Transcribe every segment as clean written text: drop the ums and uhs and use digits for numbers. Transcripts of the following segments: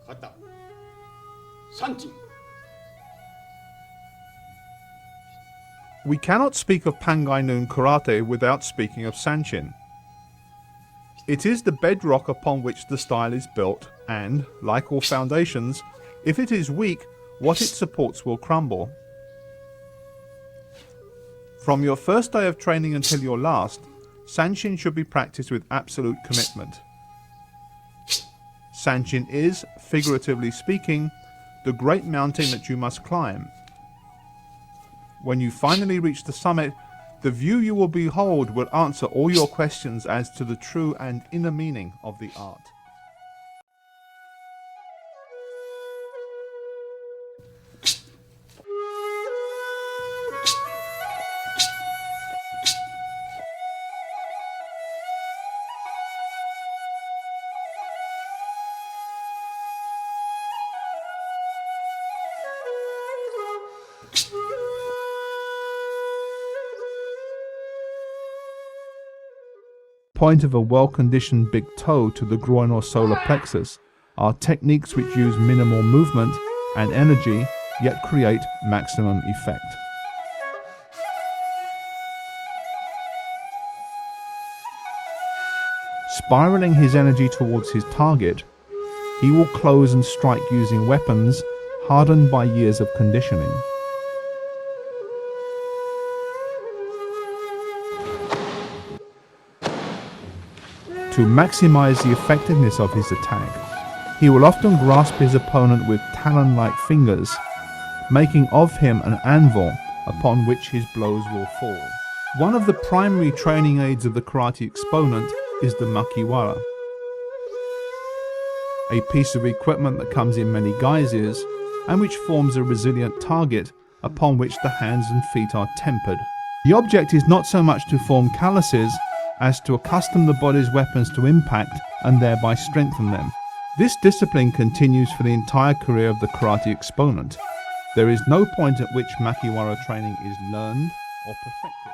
kata, sanchin. We cannot speak of Pangai Noon Karate without speaking of Sanchin. It is the bedrock upon which the style is built and, like all foundations, if it is weak, what it supports will crumble. From your first day of training until your last, Sanchin should be practiced with absolute commitment. Sanchin is, figuratively speaking, the great mountain that you must climb. When you finally reach the summit, the view you will behold will answer all your questions as to the true and inner meaning of the art. Point of a well-conditioned big toe to the groin or solar plexus are techniques which use minimal movement and energy yet create maximum effect. Spiraling his energy towards his target, he will close and strike using weapons hardened by years of conditioning. To maximize the effectiveness of his attack, he will often grasp his opponent with talon-like fingers, making of him an anvil upon which his blows will fall. One of the primary training aids of the karate exponent is the makiwara, a piece of equipment that comes in many guises and which forms a resilient target upon which the hands and feet are tempered. The object is not so much to form calluses as to accustom the body's weapons to impact and thereby strengthen them. This discipline continues for the entire career of the karate exponent. There is no point at which makiwara training is learned or perfected.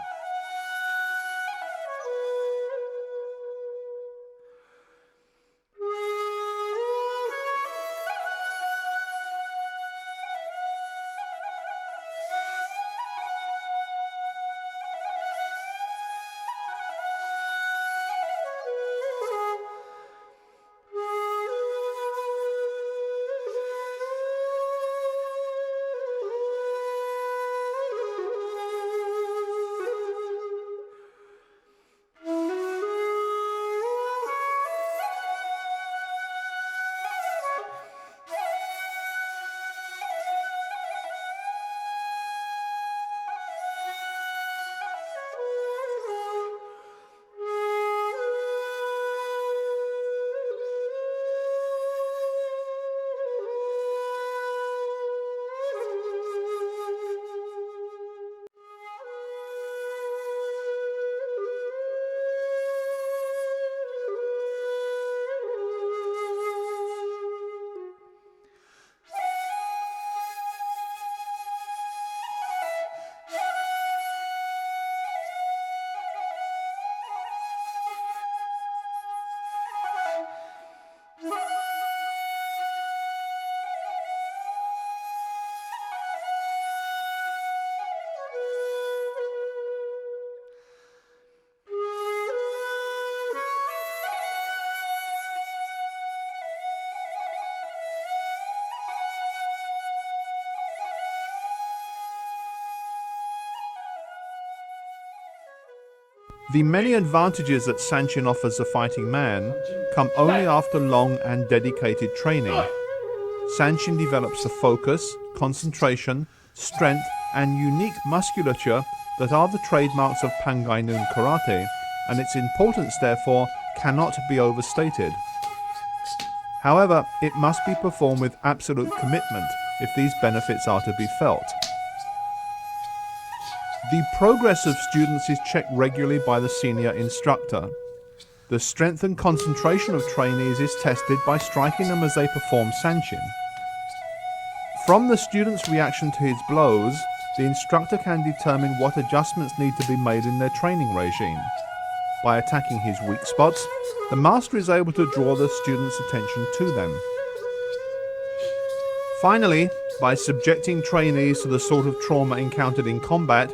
The many advantages that Sanchin offers a fighting man come only after long and dedicated training. Sanchin develops the focus, concentration, strength, and unique musculature that are the trademarks of Pangai Noon Karate, and its importance, therefore, cannot be overstated. However, it must be performed with absolute commitment if these benefits are to be felt. The progress of students is checked regularly by the senior instructor. The strength and concentration of trainees is tested by striking them as they perform Sanchin. From the student's reaction to his blows, the instructor can determine what adjustments need to be made in their training regime. By attacking his weak spots, the master is able to draw the student's attention to them. Finally, by subjecting trainees to the sort of trauma encountered in combat,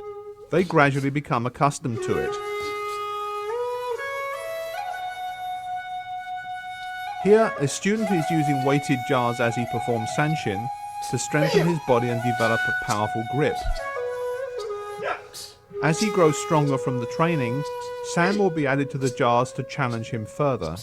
they gradually become accustomed to it. Here, a student is using weighted jars as he performs sanshin to strengthen his body and develop a powerful grip. As he grows stronger from the training, sand will be added to the jars to challenge him further.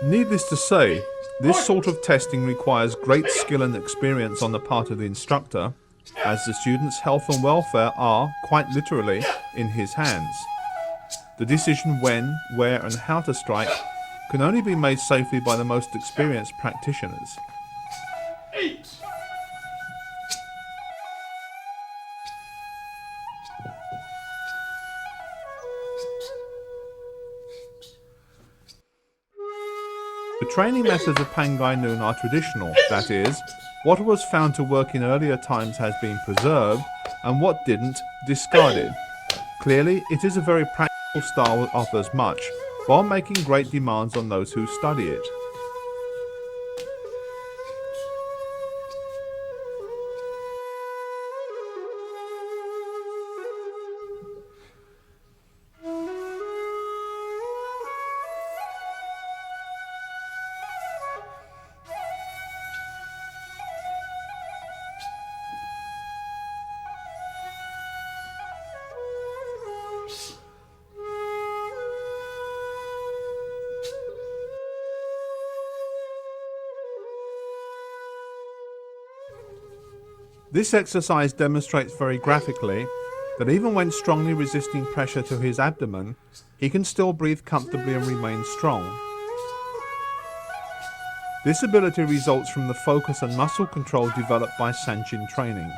Needless to say, this sort of testing requires great skill and experience on the part of the instructor, as the student's health and welfare are, quite literally, in his hands. The decision when, where and how to strike can only be made safely by the most experienced practitioners. The training methods of Pangai Noon are traditional, that is, what was found to work in earlier times has been preserved, and what didn't, discarded. Clearly, it is a very practical style that offers much, while making great demands on those who study it. This exercise demonstrates very graphically that even when strongly resisting pressure to his abdomen, he can still breathe comfortably and remain strong. This ability results from the focus and muscle control developed by sanshin training.